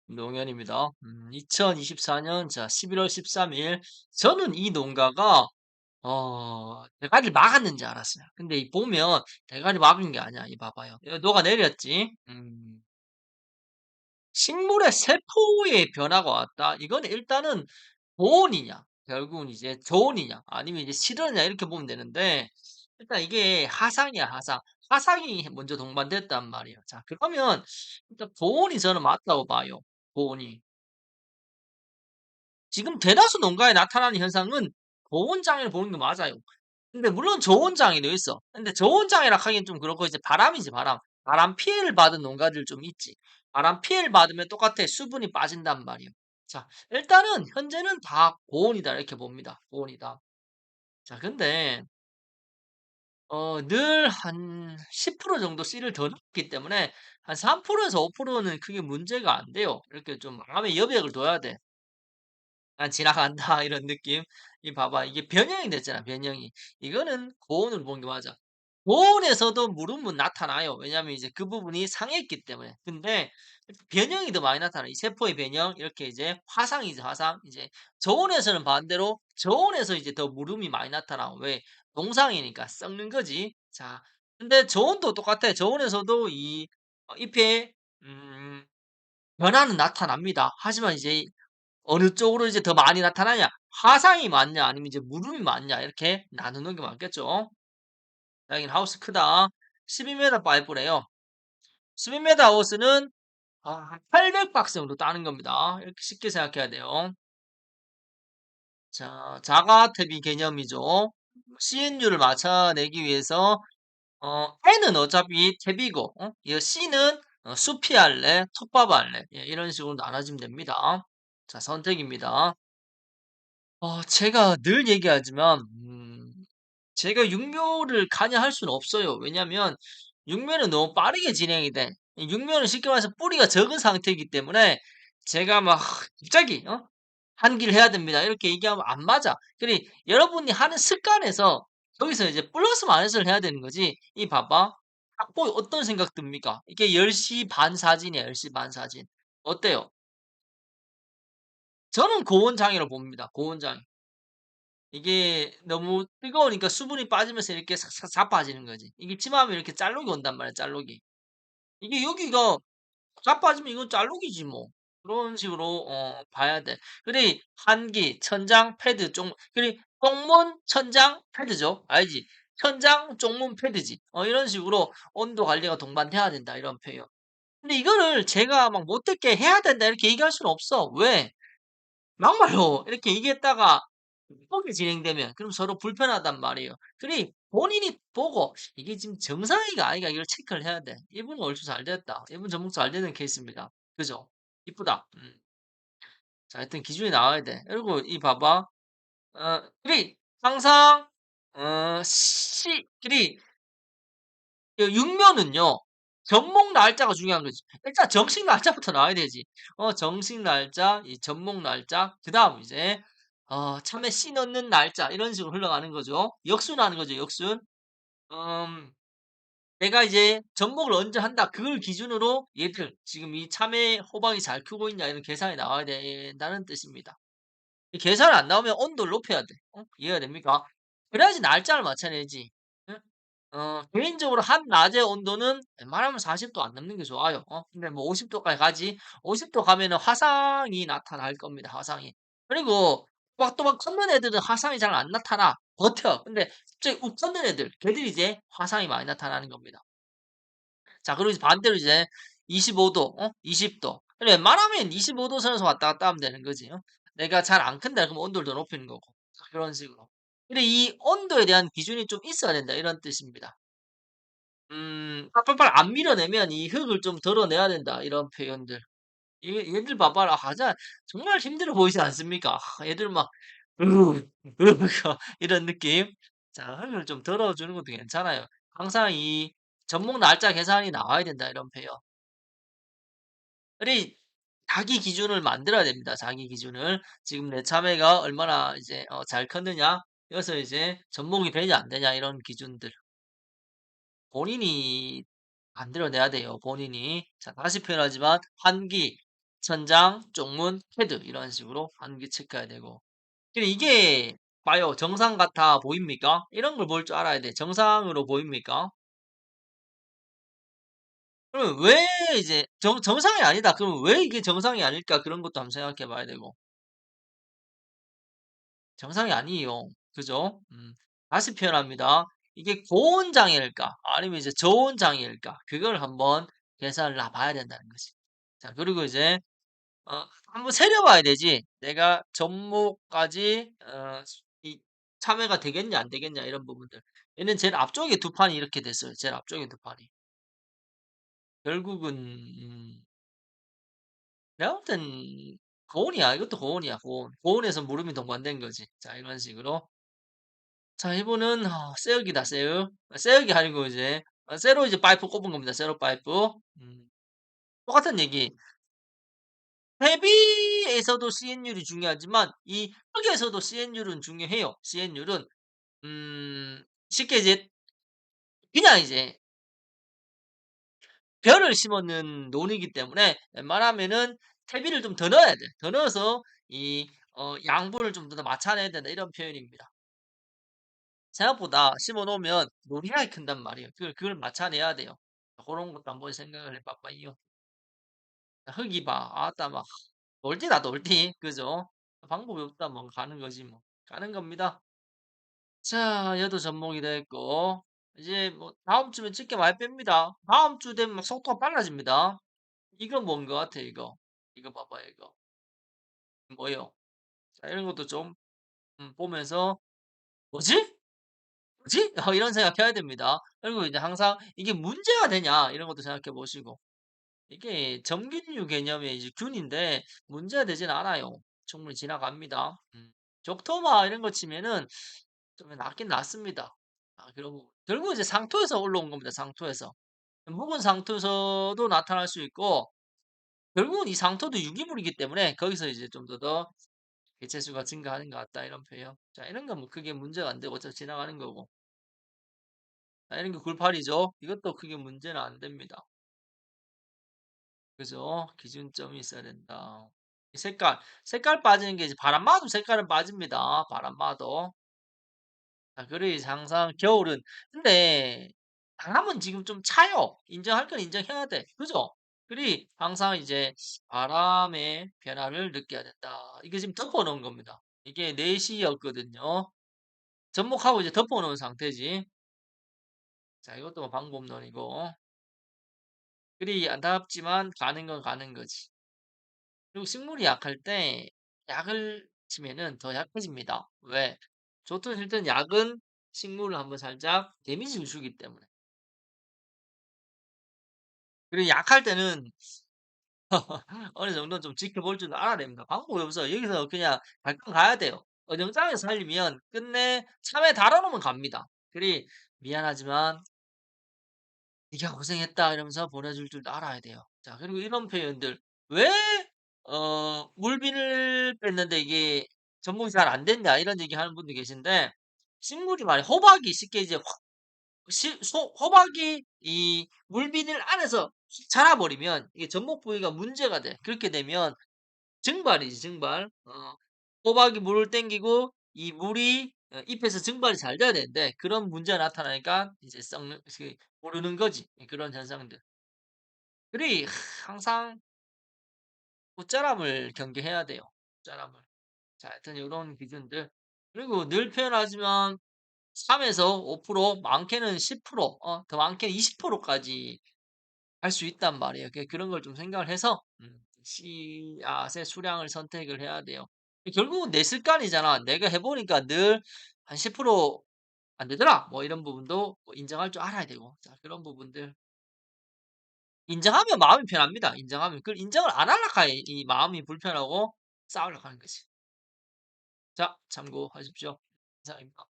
노영현입니다. 2024년 11월 13일 저는 이 농가가 대가리를 막았는지 알았어요. 근데 이 보면 대가리 막은 게 아니야. 이 봐봐요. 녹아내렸지. 식물의 세포의 변화가 왔다. 이거는 일단은 보온이냐, 결국은 이제 저온이냐, 아니면 이제 실현이냐 이렇게 보면 되는데 일단 이게 하상이야, 하상. 하상이 먼저 동반됐단 말이에요. 자, 그러면 일단 보온이 저는 맞다고 봐요. 보온이. 지금 대다수 농가에 나타나는 현상은 고온장애를 보는 게 맞아요. 근데 물론 저온장애도 있어. 근데 저온장애라 하기엔 좀 그렇고 이제 바람이지 바람. 바람 피해를 받은 농가들 좀 있지. 바람 피해를 받으면 똑같아. 수분이 빠진단 말이에요. 자, 일단은 현재는 다 고온이다 이렇게 봅니다. 고온이다. 자, 근데 늘 한 10% 정도 씨를 더 넣기 때문에 한 3%에서 5%는 크게 문제가 안 돼요. 이렇게 좀 마음의 여백을 둬야 돼. '난 지나간다.' 이런 느낌. 이 봐봐. 이게 변형이 됐잖아, 변형이. 이거는 고온을 보는 게 맞아. 고온에서도 무름은 나타나요. 왜냐하면 이제 그 부분이 상했기 때문에. 근데 변형이 더 많이 나타나요. 이 세포의 변형 이렇게 이제 화상이죠, 화상. 이제 저온에서는 반대로 저온에서 이제 더 무름이 많이 나타나고 왜? 동상이니까 썩는 거지. 자, 근데 저온도 똑같아요. 저온에서도 이 잎의 음 변화는 나타납니다. 하지만 이제 어느 쪽으로 이제 더 많이 나타나냐? 화상이 많냐 아니면 이제 무름이 많냐 이렇게 나누는 게 맞겠죠. 자, 여기는 하우스 크다. 12m 파이프래요. 12m 하우스는 한 800박스 정도 따는 겁니다. 이렇게 쉽게 생각해야 돼요. 자, 자가택비 개념이죠. CNU를 맞춰내기 위해서 N은 어차피 탭이고 이 C는 수피 할래, 톱밥 할래 이런 식으로 나눠지면 됩니다. 자, 선택입니다. 제가 늘 얘기하지만 제가 육묘를 관여할 수는 없어요. 왜냐하면 육묘는 너무 빠르게 진행이 돼. 이 육묘는 쉽게 말해서 뿌리가 적은 상태이기 때문에 제가 막 갑자기 "한 길 해야 됩니다." 이렇게 얘기하면 안 맞아. 그리 여러분이 하는 습관에서 거기서 이제 플러스 마이너스를 해야 되는 거지. 이 봐봐. 딱 보이 어떤 생각 듭니까? 이게 10시 반 사진이야, 10시 반 사진. 어때요? 저는 고온장애로 봅니다, 고온장애. 이게 너무 뜨거우니까 수분이 빠지면서 이렇게 싹싹 자빠지는 거지. 이게 침하면 이렇게 잘록이 온단 말이야, 잘록이. 이게 여기가 자빠지면 이건 잘록이지 뭐. 그런 식으로 봐야 돼. 그리 한기, 천장, 패드, 그리 쪽문, 천장, 패드죠. 알지? 천장, 쪽문, 패드지. 이런 식으로 온도 관리가 동반돼야 된다 이런 표현. 근데 이거를 제가 막 못되게 해야 된다 이렇게 얘기할 수는 없어. 왜? 막말로 이렇게 얘기했다가 게 진행되면 그럼 서로 불편하단 말이에요. 그리 본인이 보고 '이게 지금 정상이가 아이가.' 이걸 체크를 해야 돼. '이분은 얼추 잘 됐다. 이분 전목 잘 되는 케이스입니다.' 그죠? 이쁘다. 자, 하여튼 기준이 나와야 돼. 그리고 이 봐봐. 그리 항상 그리 육묘는요. 접목 날짜가 중요한 거지. 일단 정식 날짜부터 나와야 되지. 정식 날짜, 이 접목 날짜, 그다음 이제 참외 씨 넣는 날짜 이런 식으로 흘러가는 거죠. 역순하는 거죠, 역순. 음 내가 이제 접목을 언제 한다 그걸 기준으로 얘들 지금 이 참외 호박이 잘 크고 있냐 이런 계산이 나와야 된다는 뜻입니다. 이 계산이 안 나오면 온도를 높여야 돼. 이해가 됩니까? 그래야지 날짜를 맞춰내지. 응? 개인적으로 한낮의 온도는 웬만하면 40도 안 넘는 게 좋아요. 근데 뭐 50 도까지 가지. 50도 가면은 화상이 나타날 겁니다, 화상이. 그리고 또박 걷는 애들은 화상이 잘 안 나타나. 버텨. 근데 갑자기 욱 걷는 애들, 걔들이 이제 화상이 많이 나타나는 겁니다. 자, 그리고 이제 반대로 이제 25 도, 20 도. 그래 웬만하면 25도 선에서 왔다 갔다 하면 되는 거지. 내가 잘 안 큰다 그러면 온도를 더 높이는 거고. 그런 식으로. 근데 이 온도에 대한 기준이 좀 있어야 된다 이런 뜻입니다. 팔팔팔 안 밀어내면 이 흙을 좀 덜어내야 된다 이런 표현들. 이 얘들 봐봐라. 하자 정말 힘들어 보이지 않습니까? 얘들 막 으 이런 느낌. 자, 흙을 좀 덜어주는 것도 괜찮아요. 항상 이 접목 날짜 계산이 나와야 된다 이런 표현. 우리 자기 기준을 만들어야 됩니다. 자기 기준을. 지금 내 참외가 얼마나 이제 잘 컸느냐. 여기서 이제 접목이 되냐 안 되냐 이런 기준들. 본인이 만들어내야 돼요, 본인이. 자, 다시 표현하지만 환기. 천장, 쪽문, 헤드 이런 식으로 하는 게 체크해야 되고. 근데 이게 봐요. 정상 같아 보입니까? 이런 걸 볼 줄 알아야 돼. 정상으로 보입니까? 그러면 왜 이제 정상이 아니다. 그러면 왜 이게 정상이 아닐까? 그런 것도 한번 생각해 봐야 되고. 정상이 아니에요. 그죠? 다시 표현합니다. 이게 고온 장애일까? 아니면 이제 저온 장애일까? 그걸 한번 계산을 봐야 된다는 거지. 자, 그리고 이제 한번 세려 봐야 되지. 내가 접목까지 이 참여가 되겠냐 안 되겠냐 이런 부분들. 얘는 제일 앞쪽에 두 판이 이렇게 됐어요. 제일 앞쪽에 두 판이. 결국은 내가 볼 땐 고온이야. 이것도 고온이야. 고온. 고온에서 무름이 동반된 거지. 자, 이런 식으로. 자, 이분은 세역이다. 세역. 세역이 아니고 이제 세로 이제 파이프 꼽은 겁니다. 세로 파이프. 똑같은 얘기. 헤비에서도 CN율이 중요하지만 이 흙에서도 CN율은 중요해요. CN율은 쉽게 이제 그냥 이제 벼를 심었는 논이기 때문에 웬만하면은 퇴비를 좀 더 넣어야 돼. 더 넣어서 이 양분을 좀 더 맞춰내야 된다 이런 표현입니다. 생각보다 심어 놓으면 논이하게 큰단 말이에요. 그걸 맞춰내야 돼요. 그런 것도 한번 생각을 해 봐봐요. 흙이 봐. 아따 막 놀디다 놀디. 그죠? 방법이 없다 뭐 가는 거지 뭐. 가는 겁니다. 자, 얘도 접목이 됐고 이제 뭐 다음 주면 집게 많이 뺍니다. 다음 주 되면 막 속도가 빨라집니다. 이건 뭔 것 같아 이거. 이거 봐봐요 이거. 뭐예요? 자, 이런 것도 좀 보면서 '뭐지? 뭐지?' 이런 생각해야 됩니다. 그리고 이제 항상 이게 문제가 되냐 이런 것도 생각해 보시고 이게 점균류 개념의 이제 균인데 문제가 되진 않아요. 충분히 지나갑니다. 족토마 이런 거 치면은 좀 낫긴 낫습니다. 그리고 결국 이제 상토에서 올라온 겁니다. 상토에서. 묵은 상토에서도 나타날 수 있고 결국은 이 상토도 유기물이기 때문에 거기서 이제 좀 더 개체수가 증가하는 것 같다 이런 표현. 자, 이런 건 뭐 크게 문제가 안 되고 어차피 지나가는 거고. 자, 이런 게 굴팔이죠. 이것도 크게 문제는 안 됩니다. 그죠? 기준점이 있어야 된다. 이 색깔 빠지는 게 이제 바람마도 색깔은 빠집니다. 바람마도. 자, 그래 이제 항상 겨울은 근데 바람은 지금 좀 차요. 인정할 건 인정해야 돼. 그죠? 그리 항상 이제 바람의 변화를 느껴야 된다. 이게 지금 덮어 놓은 겁니다. 이게 4시였거든요. 접목하고 이제 덮어 놓은 상태지. 자, 이것도 뭐 방법론이고. 그리 안타깝지만 가는 건 가는 거지. 그리고 식물이 약할 때 약을 치면은 더 약해집니다. 왜? 좋든 싫든 약은 식물을 한번 살짝 데미지를 주기 때문에. 그리고 약할 때는 어느 정도 좀 지켜볼 줄 알아야 됩니다. 방법이 없어요. 여기서 그냥 발끈 가야 돼요. 어정쩡하게 살리면 끝내 참외 달아놓으면 갑니다. 그리 미안하지만 네가 고생했다 이러면서 보내줄 줄 알아야 돼요. 자, 그리고 이런 표현들 왜 물비를 뺐는데 이게 접목이 잘 안 됐냐 이런 얘기 하는 분도 계신데 식물이 말이야 호박이 쉽게 이제 호박이 이 물비늘 안에서 휙 자라버리면 이게 접목 부위가 문제가 돼. 그렇게 되면 증발이지 증발. 호박이 물을 땡기고 이 물이 잎에서 증발이 잘 돼야 되는데 그런 문제가 나타나니까 이제 썩는 모르는 거지. 그런 현상들. 그리 항상 꽃자람을 경계해야 돼요. 꽃자람을. 자, 하여튼 요런 기준들. 그리고 늘 표현하지만 3에서 5% 많게는 10% 더 많게는 20%까지 할 수 있단 말이에요. 그런 걸 좀 생각을 해서 씨앗의 수량을 선택을 해야 돼요. 결국은 내 습관이잖아. 내가 해 보니까 늘 한 10% 안 되더라. 뭐 이런 부분도 뭐 인정할 줄 알아야 되고. 자, 그런 부분들 인정하면 마음이 편합니다. 인정하면. 그걸 인정을 안 하려고 이 마음이 불편하고 싸우려고 하는 거지. 자, 참고하십시오. 이상입니다.